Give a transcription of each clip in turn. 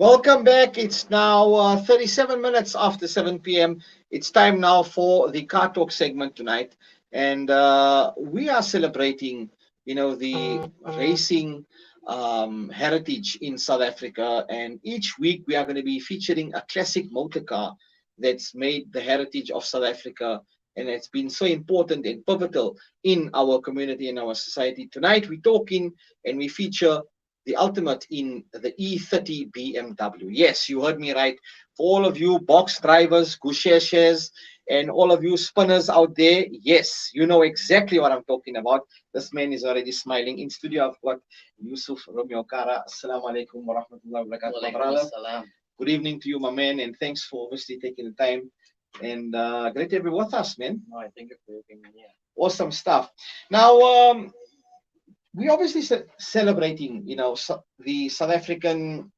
Welcome back. It's now 37 minutes after 7 p.m. It's time now for the Car Talk segment tonight. And we are celebrating, the racing heritage in South Africa. And each week we are going to be featuring a classic motor car that's made the heritage of South Africa. And it's been so important and pivotal in our community and our society. Tonight we're talking and we feature the ultimate in the E30 BMW. Yes, you heard me right. For all of you box drivers, Gusheshes, and all of you spinners out there, yes, you know exactly what I'm talking about. This man is already smiling. In studio, I've got Yusuf Kara. Assalamu alaikum wa rahmatullahi wa barakatuh, my brother. Good evening to you, my man, and thanks for obviously taking the time. And great to have you with us, man. No, I thank you for having me here. Awesome stuff. Now, we obviously celebrating, the South African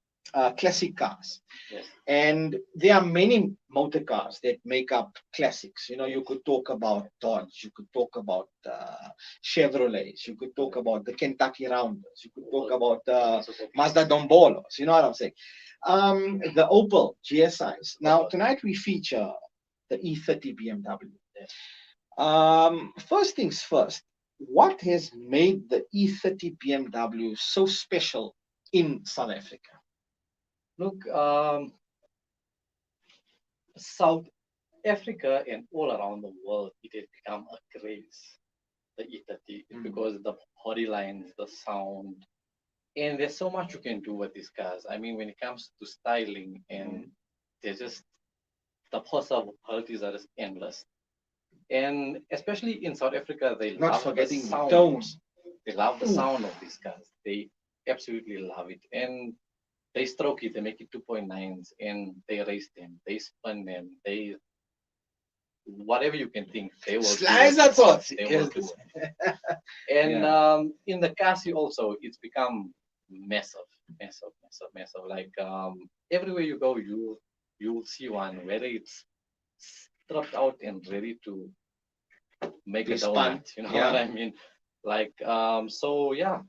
classic cars, Yes. and there are many motor cars that make up classics. You could talk about Dodge, you could talk about Chevrolets, you could talk about the Kentucky Rounders, you could talk about Mazda Dombolos. You know what I'm saying? The Opel GSIs. Now tonight we feature the E30 BMW. Yes. First things first, what has made the E30 BMW so special in South Africa? Look, South Africa and all around the world, it has become a craze, the E30, because the body lines, the sound, and there's so much you can do with these cars. I mean, when it comes to styling, and there's just the possibilities are just endless. And especially in South Africa, they Not love the forgetting the sound. tones. They love the sound of these cars. They absolutely love it. And they stroke it, they make it 2.9s, and they race them, they spin them, they whatever you can think, they will do Slice it. that sort. They will do it. And Yeah. in the Cassie also, it's become massive, massive, massive, massive. Like everywhere you go, you will see one, whether it's stripped out and ready to make Be a spun. donut. You know Yeah. what I mean? Like so yeah,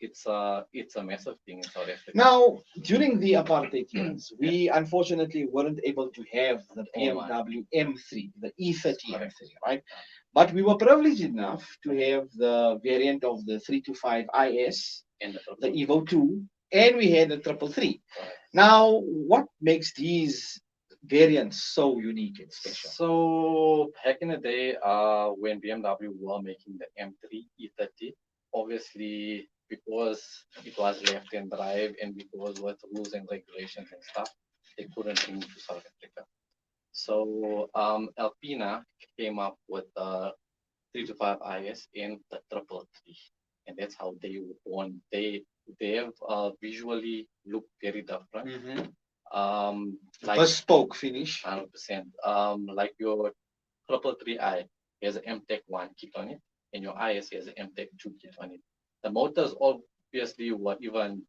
it's a massive thing in South Africa. Now, during the apartheid years, we unfortunately weren't able to have the Oh, BMW M3, the E30 correct. M3, right? But we were privileged enough to have the variant of the 325 IS, And the Evo 2, and we had the 333. correct. Now, what makes these variants so unique and special? So back in the day, when BMW were making the M3 E30, obviously because it was left and drive and because with rules and regulations and stuff, they couldn't bring it to South Africa. So Alpina came up with the 325 IS and the 333, and that's how they were born. They have visually look very different. Mhm. Like Bespoke finish. 100%. Like your 333i has an MTech 1 kit on it, and your IS has an MTech 2 kit on it. The motors obviously were even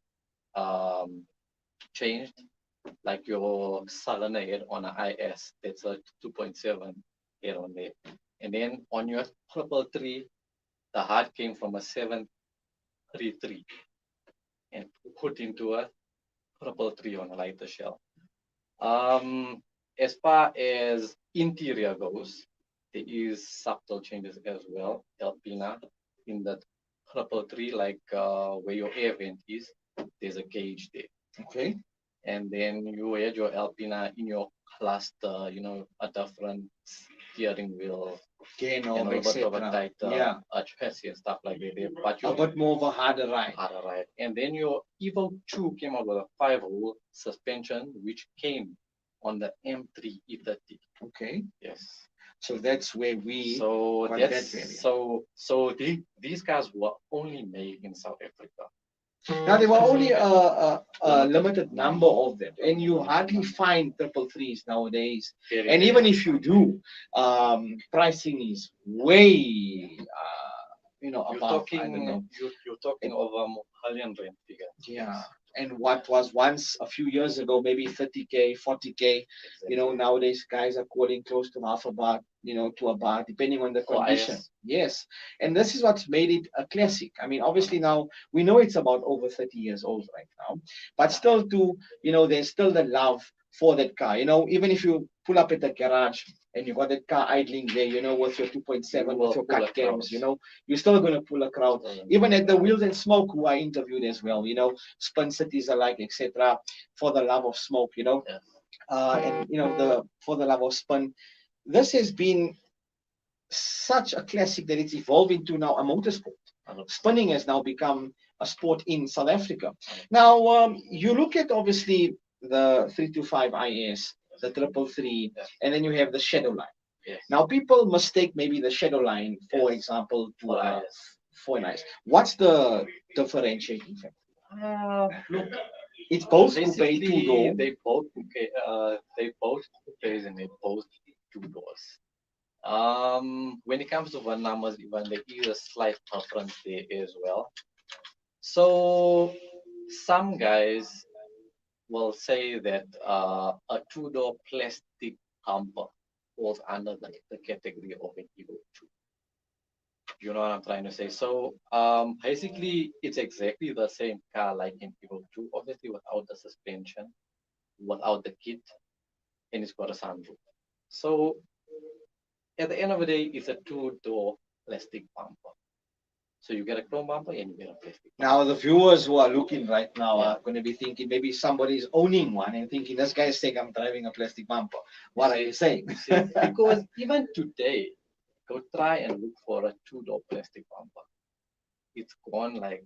um, changed, like your cylinder head on an IS, that's a 2.7 head on there. And then on your 333, the heart came from a 733 and put into a 333 on a lighter shell. As far as interior goes, there is subtle changes as well. Alpina in the 333, like where your air vent is, there's a gauge there. Okay. And then you had your Alpina in your cluster, a different steering wheel Gain and a of little bit of a etc. tighter Yeah. chassis and stuff like that. But A you bit more of a harder ride. harder ride. And then your Evo 2 came out with a 5-hole suspension, which came on the M3 E30. Okay. Yes. So that's where we So got that's that variant. so these cars were only made in South Africa. Now there were only a limited number of them, and you hardly find triple threes nowadays. Very, And very even hard if you find. do, pricing is way, You're above. I don't talking know. you're talking over million rand figure. Yeah, and what was once a few years ago maybe 30K, 40K, nowadays guys are calling close to half a bar, to a bar, depending on the For condition. IS. Yes, and this is what's made it a classic. I mean, obviously now we know it's about over 30 years old right now, but still, there's still the love for that car. Even if you pull up at the garage and you got that car idling there, with your 2.7, You with will your pull a cut cams, crowd. you're still going to pull a crowd. Even at the Wheels and Smoke, who I interviewed as well, Spin Cities alike, etc., for the love of smoke, Yes. and the for the love of spin. This has been such a classic that it's evolved into now a motorsport. Spinning has now become a sport in South Africa. Now, you look at obviously the 325 IS, the 333, Yes. and then you have the Shadow Line. Yes. Now, people mistake maybe the Shadow Line, for Yes. example, to For IS. for an IS. What's the differentiating factor? Look, It's both coupe, basically two-door. they both coupes and they both two doors. When it comes to VIN numbers, even there is a slight difference there as well. So some guys will say that a two-door plastic bumper falls under the category of an Evo 2. You know what I'm trying to say? So basically, it's exactly the same car like an Evo 2, obviously without the suspension, without the kit, and it's got a sunroof. So at the end of the day, it's a two-door plastic bumper. So you get a chrome bumper and you get a plastic bumper. Now, the viewers who are looking right now Yeah. are going to be thinking maybe somebody's owning one and thinking, this guy's saying I'm driving a plastic bumper. What are you saying? See, because even today, go try and look for a two-door plastic bumper. It's gone like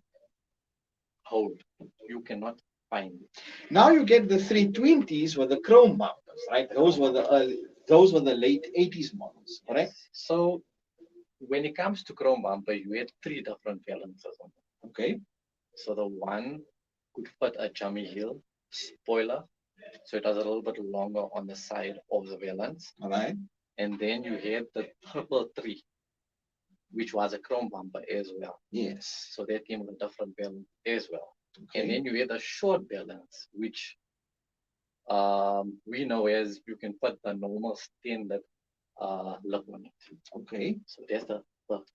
hold. You cannot find it. Now you get the 320s with the chrome bumpers, right? Those were the late 80s models, correct? Yes. So when it comes to chrome bumper, you had three different balances on it. Okay. So the one could fit a Jimmy Hill spoiler, so it was a little bit longer on the side of the valance. All right. And then you had the triple three, which was a chrome bumper as well. Yes. So that came with a different balance as well. Okay. And then you had a short balance, which we know as you can put the normal standard look on it. Okay. So that's the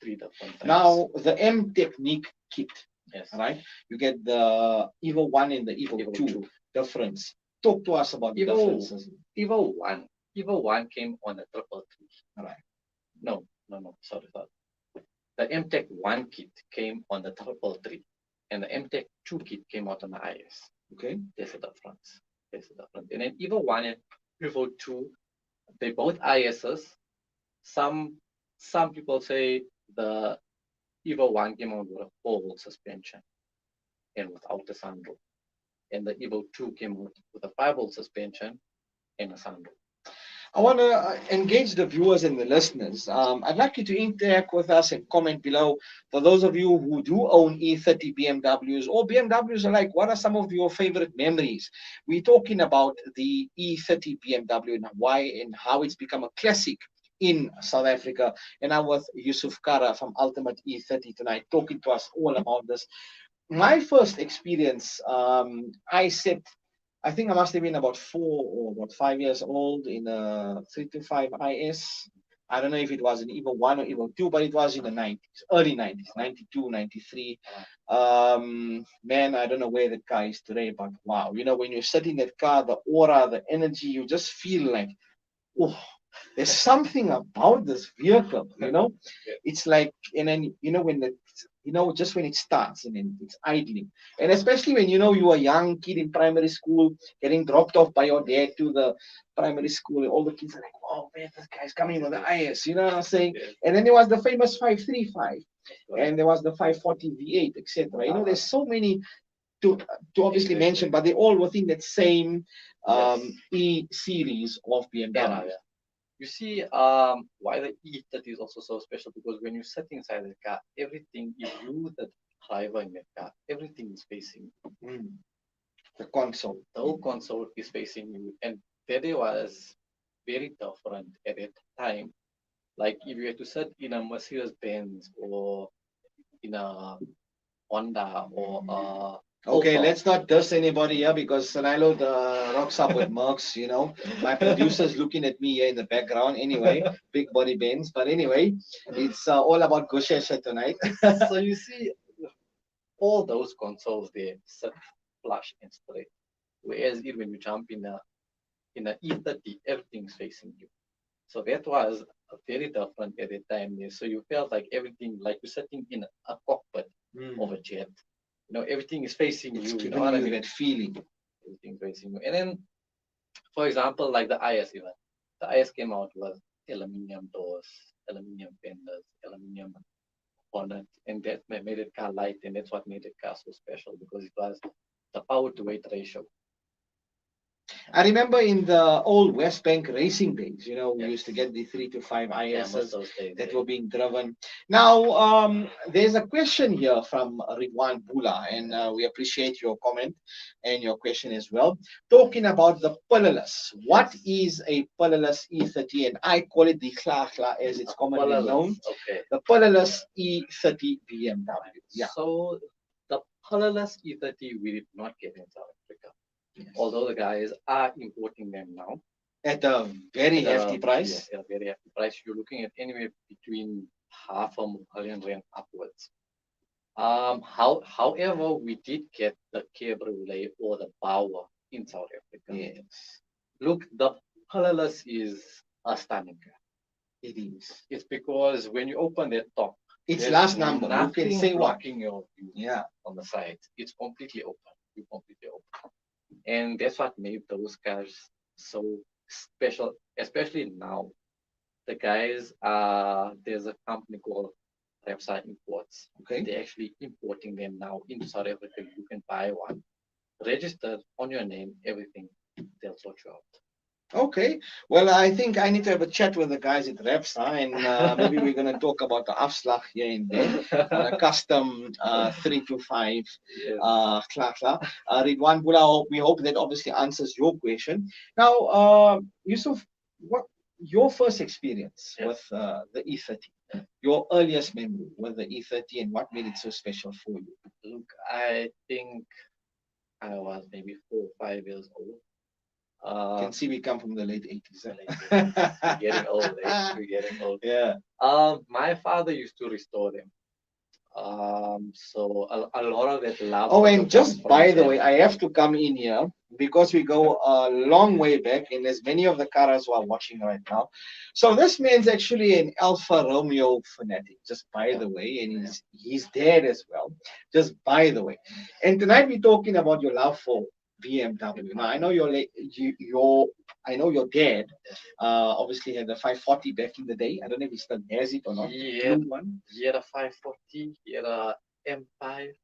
three different types. Now the M Technique kit, yes, right? You get the Evo 1 and the Evo 2 difference. Talk to us about the differences. Evo 1. Evo 1 came on a triple three. All right. No, sorry. The MTech 1 kit came on the triple three, and the MTech 2 kit came out on the IS. Okay. There's a difference. And then Evo 1 and Evo 2, they both ISs. Some people say the Evo 1 came out with a full suspension and without the sunroof. And the Evo 2 came out with a 5-volt suspension and a sunroof. I want to engage the viewers and the listeners. I'd like you to interact with us and comment below. For those of you who do own E30 BMWs or BMWs alike, what are some of your favorite memories? We're talking about the E30 BMW and why and how it's become a classic in South Africa. And I'm with Yusuf Kara from Ultimate E30 tonight, talking to us all about this. My first experience, I think I must have been about 4 or about 5 years old in a 325 IS. I don't know if it was an Evo 1 or Evo 2, but it was in the 90s, early 90s, 92, 93. Man, I don't know where that car is today, but wow. When you sit in that car, the aura, the energy, you just feel like, oh, there's something about this vehicle, It's like, and then, just when it starts and then it's idling. And especially when, you're a young kid in primary school, getting dropped off by your dad to the primary school, and all the kids are like, oh, man, this guy's coming with the IS, you know what I'm saying? And then there was the famous 535, and there was the 540 V8, etc. There's so many to obviously mention, but they all within that same E series of BMW. You see, why the E30 is also so special, because when you sit inside the car, everything, if you the driver in the car, everything is facing you. The console. The whole console is facing you. And that was very different at that time. Like if you had to sit in a Mercedes Benz or in a Honda or Okay, overall. let's not diss anybody here because Sanilo rocks up with Mercs, My producer's looking at me here in the background anyway, big body bends. But anyway, it's all about Goshesha tonight. So you see, all those consoles there sit flush and straight. Whereas when you jump in a E30, everything's facing you. So that was very different at the time. So you felt like everything, like you're sitting in a cockpit of a jet. Everything is facing It's you. You giving know what I you mean? that feeling. Everything facing you. And then, for example, like the IS even. The IS came out with aluminium doors, aluminium fenders, aluminium bonnet, and that made it car light, and that's what made it car so special because it was the power to weight ratio. I remember in the old West Bank racing days, we Yes. used to get the 3 to 5 Yeah, most ISs those days. that were being driven. Now, there's a question here from Ridwan Bula, and we appreciate your comment and your question as well. Talking about the Polaris. What is a Polaris E30? And I call it the Khla as it's commonly Polaris, known. okay. The Polaris E30 BMW. Yeah. So the Polaris E30 we did not get in South Africa. Yes. Although the guys are importing them now. At a very hefty price. Yeah, at a very hefty price. You're looking at anywhere between R500,000 upwards. However, we did get the cabriolet or the power in South Africa. Yes. Look, the Polaris is a stunning car. It is. It's because when you open that top, it's last number. You can say what? Blocking your view Yeah. on the side. It's completely open. You're completely open. And that's what made those cars so special, especially now. The guys, there's a company called Repsa Imports. Okay. They're actually importing them now into South Africa. You can buy one, registered on your name, everything. They'll sort you out. Okay. Well, I think I need to have a chat with the guys at Repsa, and maybe we're going to talk about the afslag here and there on a custom 325 Yes. Khla. Ridwan Bula, we hope that obviously answers your question. Now, Yusuf, what your first experience Yes. with the E30? Your earliest memory with the E30 and what made it so special for you? Look, I think I was maybe 4 or 5 years old. Can see we come from the late 80s. We're getting old. We're getting old. Yeah. My father used to restore them. So a lot of that love. Oh, and also just comes from by his the way, family. I have to come in here because we go a long way back, and there's many of the Karas who are watching right now. So this man's actually an Alfa Romeo fanatic, just by the way, and he's dad as well, just by the way. And tonight we're talking about your love for BMW. Now I know I know your dad obviously had the 540 back in the day. I don't know if he still has it or not. Yeah. Blue one. He had a 540, he had a M5,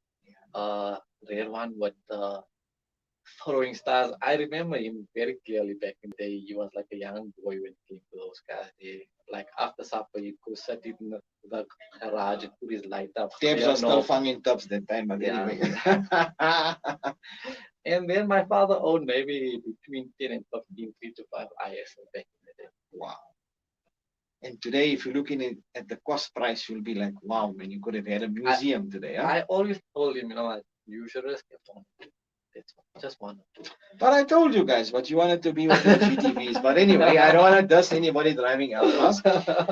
red one with throwing stars. I remember him very clearly back in the day. He was like a young boy when he came to those cars. Like after supper, he'd go sit in the garage and put his light up. Tapes are still fanging tops that time, but anyway. And then my father owned maybe between 10 and 15, 3 to 5 IS back in the day. Wow. And today, if you're looking at the cost price, you'll be like, wow, man, you could have had a museum today. Huh? I always told him, you should have kept on. That's just one. But I told you guys what you wanted to be with your GTVs. But anyway, I don't want to dust anybody driving Alphas.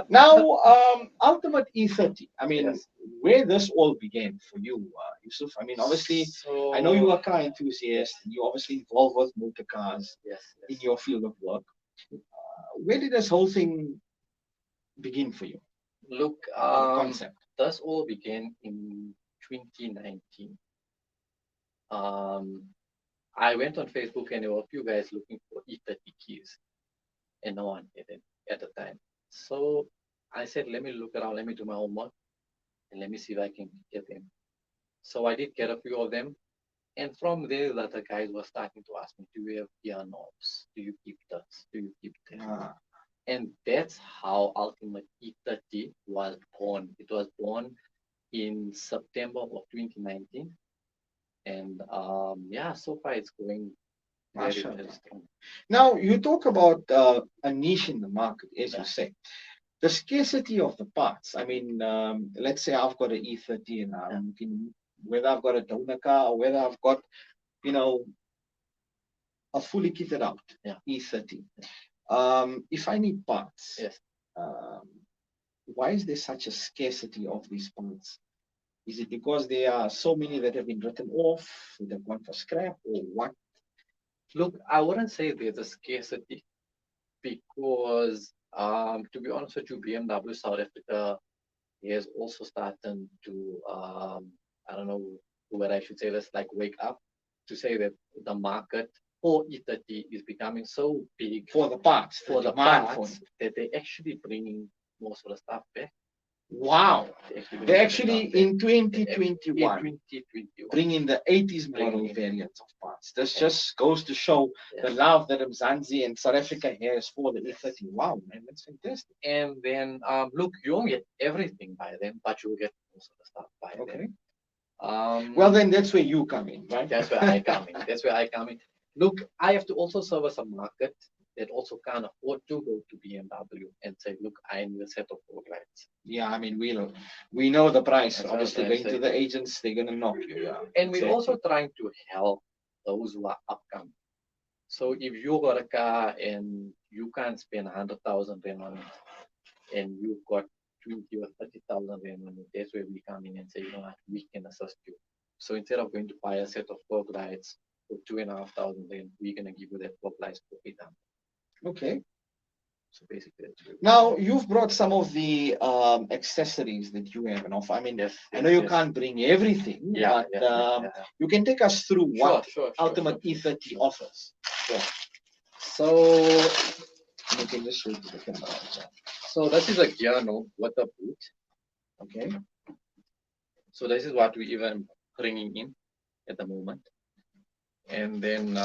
Now, Ultimate E30. I mean, Yes. where this all began for you, Yusuf. I mean, obviously, So, I know you are a car enthusiast. You're obviously involved with motor cars yes. in your field of work. Where did this whole thing begin for you? Look, The concept. this all began in 2019. I went on Facebook and there were a few guys looking for E30 keys, and no one had it at the time. So I said, let me look around, let me do my homework, and let me see if I can get them. So I did get a few of them, and from there, the other guys were starting to ask me, do you have gear knobs? Do you keep this? Do you keep that? And that's how Ultimate E30 was born. It was born in September of 2019. And so far it's going very, very strong. Now, you talk about a niche in the market, as you say. The scarcity of the parts. I mean, let's say I've got an E30 and I'm looking whether I've got a donor car or whether I've got, you know, a fully kitted out E30. If I need parts, Yes. um, why is there such a scarcity of these parts? Is it because there are so many that have been written off, that have gone for scrap, or what? Look, I wouldn't say there's a scarcity because, to be honest with you, BMW South Africa has also started to, I don't know whether I should say this, like wake up to say that the market for E30 is becoming so big For the parts, for the demand parts that they're actually bringing most of the stuff back. Wow. They actually in 2021 2021 bring in the 80s model variants of parts. This just goes to show the love that mzansi and South Africa has for the E30. Wow, man, that's fantastic. And then, look, you won't get everything by them, but you'll get most of the stuff by them. Well, then that's where you come in, right? That's where I come in. That's where I come in. Look, I have to also service a market that also can't afford to go to BMW and say, look, I need a set of fog lights. Yeah, I mean, we know the price. That's obviously, going to the agents, they're gonna knock you. Yeah, and we're also trying to help those who are upcoming. So if you got a car and you can't spend 100,000 rand on it, and you've got 20 or 30,000 rand on it, that's where we come in and say, you know what, we can assist you. So instead of going to buy a set of fog lights for 2,500 rand, we're gonna give you that fog lights for 800. Okay. So basically, now you've brought some of the accessories that you have and offer. I mean, I know you can't bring everything, but you can take us through what Ultimate E30 offers. Sure. So you can just show it to the camera. So this is a gear knob with a boot. Okay. So this is what we're even bringing in at the moment. And then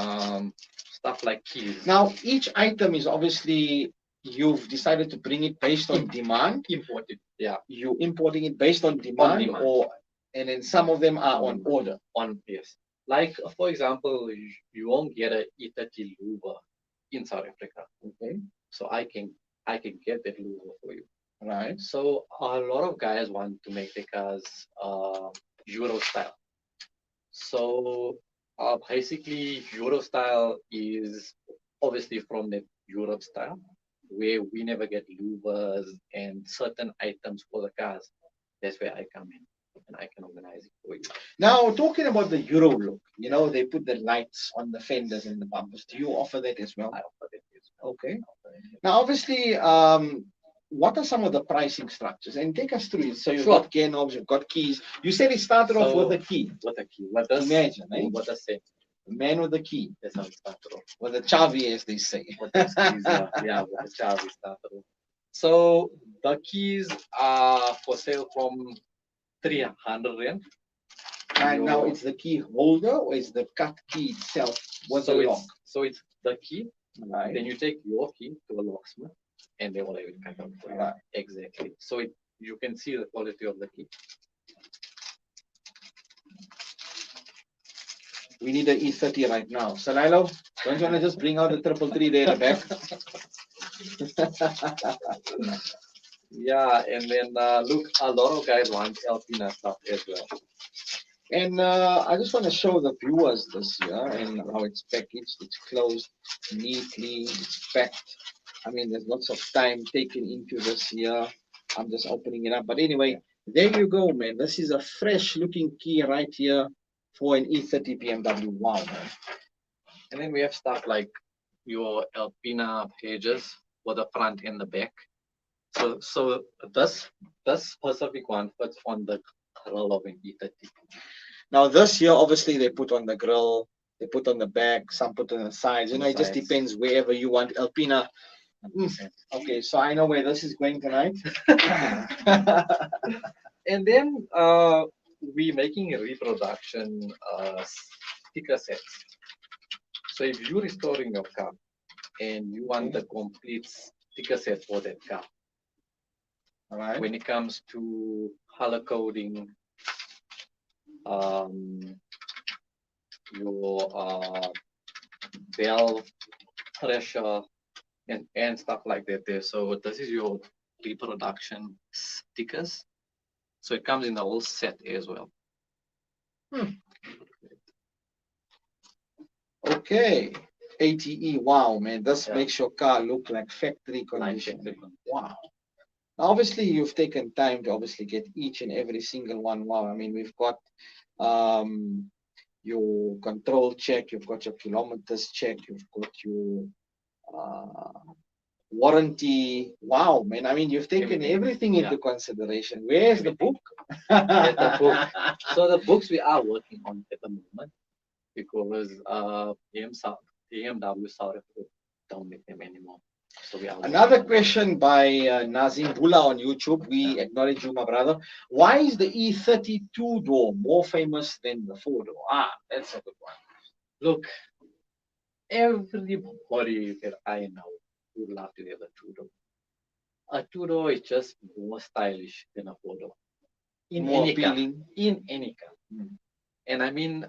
stuff like keys. Now each item is obviously you've decided to bring it based on demand. Imported. Yeah. You importing it based on demand, or and then some of them are on order. Yes. Like for example, you won't get a E30 louver in South Africa. Okay. So I can get that louver for you. Right. So a lot of guys want to make their cars Euro style. So basically Euro style is obviously from the Europe style, where we never get louvers and certain items for the cars. That's where I come in and I can organize it for you. Now, talking about the Euro look, you know, they put the lights on the fenders and the bumpers. Do you offer that as well? I offer that as well. Okay. Now, obviously, what are some of the pricing structures? And take us through it. So you've got gear knobs, you've got keys. You said it started off with a key. With a key. What does imagine? What does it? The man with the key. That's how it started off. With the chavi, as they say. With the keys, yeah, with the chavi started off. So the keys are for sale from 300 rand. And now it's the key holder, or is the cut key itself with the lock? So it's the key. Right. Then you take your key to a locksmith, and they will have it cut out for you. Right. Exactly. So you can see the quality of the key. We need an E30 right now. Salilo, don't you want to just bring out the 333 there at the back? Yeah, and then look, a lot of guys want Alpina stuff as well. And I just want to show the viewers this here and how it's packaged. It's closed neatly, it's packed. I mean, there's lots of time taken into this here. I'm just opening it up. But anyway, there you go, man. This is a fresh looking key right here for an E30 BMW. Wow, man. And then we have stuff like your Alpina pages for the front and the back. So this specific one fits on the grill of an E30. Now this here, obviously they put on the grill, they put on the back, some put on the sides. You know, it just depends wherever you want Alpina. Okay, so I know where this is going tonight. And then we're making a reproduction sticker sets. So if you're restoring your car and you want the complete sticker set for that car, all right, when it comes to color coding, your valve pressure and stuff like that there. So this is your reproduction stickers. So it comes in the whole set as well. Hmm. Okay. ATE. Wow, man. This Yeah, makes your car look like factory like condition. factory condition. Wow. Obviously, you've taken time to obviously get each and every single one. Wow. I mean, we've got um, your control check, you've got your kilometers check, you've got your uh, warranty. Wow, man. I mean, you've taken everything Yeah. into consideration. Where's the Everything. book? Here's the book. So the books we are working on at the moment because BMW South Africa don't make them anymore. So we are working Another on that. question by Nazim Bula on YouTube. We acknowledge you, my brother. Why is the E30 two-door more famous than the four-door? Ah, that's a good one. Look, everybody that I know would love to have a two-door. A two-door is just more stylish than a four-door. In More any car. appealing. In any car. Mm. And I mean,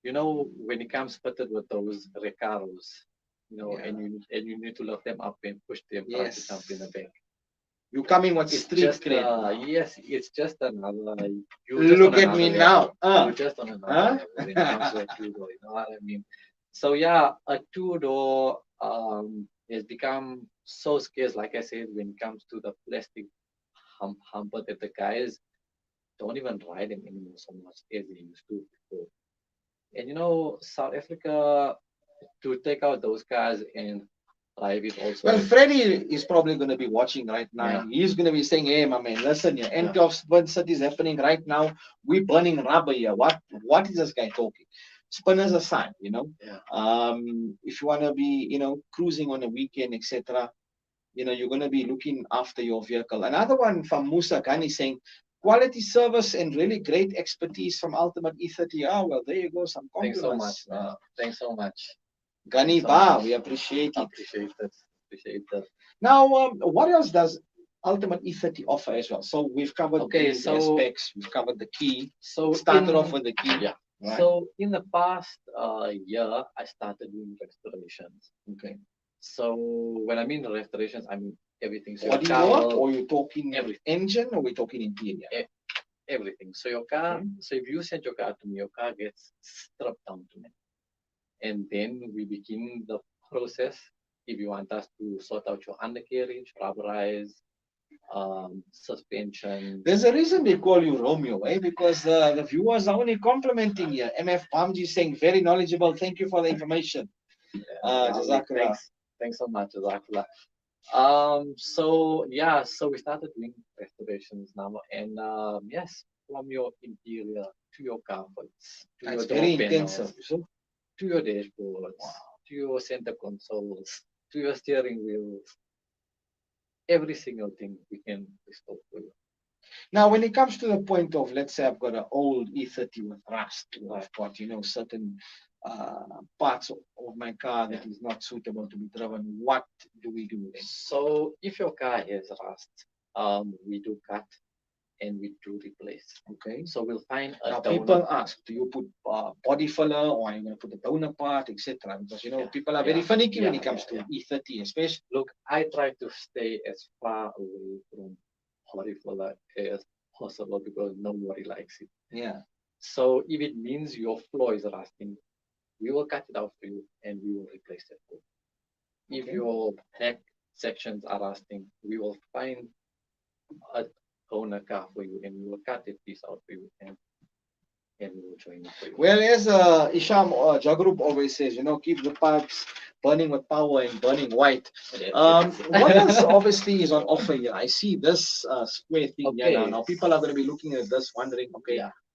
when it comes fitted with those recaros, Yeah. and you need to lift them up and push them front to jump in the back. You come in with It's street just cred. now. yes, it's just another. Look at me now. You're just on another level when it comes to a two-door. You know what I mean? So yeah, a two-door has become so scarce. Like I said, when it comes to the plastic humper that the guys don't even ride them anymore so much as they used to before. And South Africa, to take out those cars and drive it also. Well, Freddie is probably going to be watching right now. Yeah. And he's going to be saying, "Hey, my man, listen here. Anti-of city is happening right now. We're burning rubber here. What is this guy talking? Spinners aside, Yeah. if you want to be, cruising on a weekend, etc., you're going to be looking after your vehicle." Another one from Musa Ghani saying, "Quality service and really great expertise from Ultimate E30." Ah, well, there you go. Some Thanks compliments. so much, man. Thanks so much. Ghani Thanks so Ba, much. we appreciate it. Appreciate that. Now, what else does Ultimate E30 offer as well? So we've covered these aspects. We've covered the key. So Started off with the key. Yeah. Right? So in the past year, I started doing restorations. Okay. So when I mean restorations, I mean everything. So Body work, or you're talking engine, or we're talking interior? Everything. So your car. So if you send your car to me, your car gets stripped down to me, and then we begin the process. If you want us to sort out your undercarriage, rubberize, suspension. There's a reason they call you Romeo, eh? Because the viewers are only complimenting you. MF Bamji saying very knowledgeable. Thank you for the information. Jazakallah. Thanks so much, Jazakallah. So we started doing restorations now, and yes, from your interior to your carpets, to your door panels, to your dashboards, to your center consoles, to your steering wheels, every single thing we can restore for you. Now, when it comes to the point of, let's say I've got an old E30 with rust, or I've got, certain parts of my car that is not suitable to be driven, what do we do then? So if your car has rust, we do cut and we do replace. Okay. So we'll find a now donor. People ask, do you put body filler, or are you going to put a donor part, etc.? Because people are very finicky when it comes to E30, especially. Look, I try to stay as far away from body filler as possible because nobody likes it. Yeah. So if it means your floor is rusting, we will cut it out for you and we will replace it for you. If your back sections are rusting, we will find a donor car for you and we will cut it piece out for you and we will join it for you. Well, as Isham Jagrup always says, keep the pipes burning with power and burning white. What else obviously is on offer here? I see this square thing here now. Now people are going to be looking at this wondering,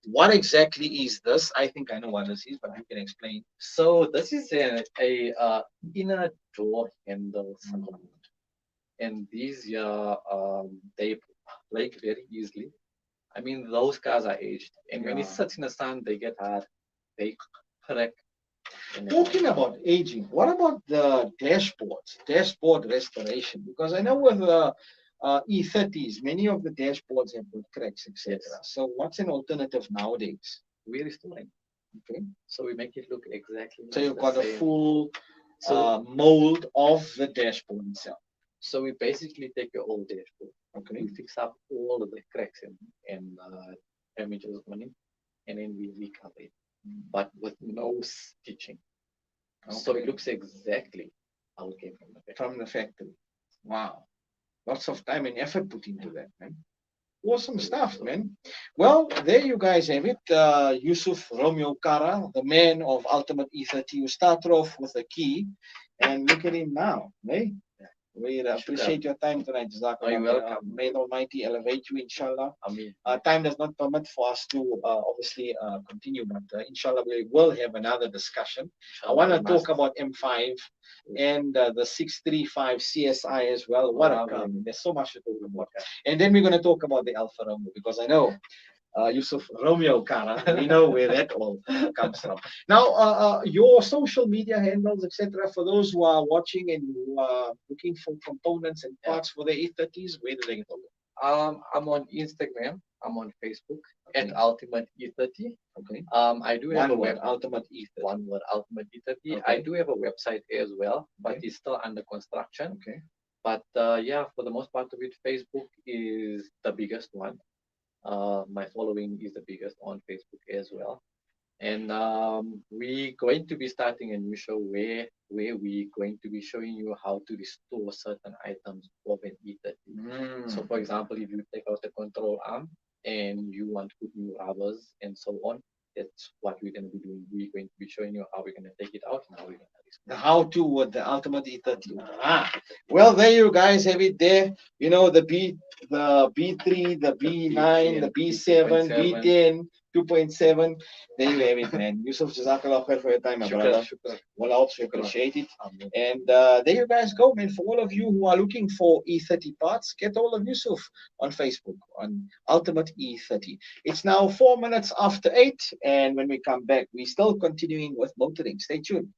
what exactly is this? I think I know what this is, but you can explain. So this is a inner door handle surround. And these they break very easily. I mean, those cars are aged, and when it sits in the sun, they get hard, they crack. Talking about aging, what about the dashboard restoration? Because I know with E30s, many of the dashboards have got cracks, etc. So what's an alternative nowadays? We're restoring. Okay. So we make it look exactly. So you've got a full mold of the dashboard itself. So we basically take your old dashboard. Okay. We fix up all of the cracks and damages on it, and then we recover it, but with no stitching. So it Okay. looks exactly how it came from the factory. From the factory. Wow. Lots of time and effort put into that, man. Awesome stuff, man. Well, there you guys have it. Yusuf Romeo Kara, the man of Ultimate E30. You start off with a key, and look at him now, eh? We appreciate your time tonight, Oh, you're Jazakallah. welcome. May the Almighty elevate you, inshallah. I mean, Time does not permit for us to obviously continue, but inshallah, we will have another discussion. I want to talk about M5 and the 635 CSI as well. What a car. There's so much to talk about. And then we're going to talk about the Alfa Romeo, because I know Yusuf Romeo Kara, we know where that all comes from. Now, your social media handles, etc., for those who are watching and who are looking for components and parts for the E30s, where do they get over? I'm on Instagram. I'm on Facebook at Ultimate E30. Okay. I do have One a word, web. Ultimate E30. One word, Ultimate E30. Okay. I do have a website as well, but Okay. it's still under construction. Okay. But yeah, for the most part of it, Facebook is the biggest one. My following is the biggest on Facebook as well. And we're going to be starting a new show where we're going to be showing you how to restore certain items of an E30. So, for example, if you take out the control arm and you want to put new rubbers and so on, that's what we're going to be doing. We're going to be showing you how we're going to take it out and how we're going to restore. The how-to with the Ultimate E30. Well, there you guys have it there. You know, the B3, the B9, the B7, B10, 2.7. There you have it, man. Yusuf, Jazakallah khair for your time, my brother. Well, I also appreciate it. And there you guys go, man. For all of you who are looking for E30 parts, get all of Yusuf on Facebook on Ultimate E30. It's now 4 minutes after 8, and when we come back, we're still continuing with motoring. Stay tuned.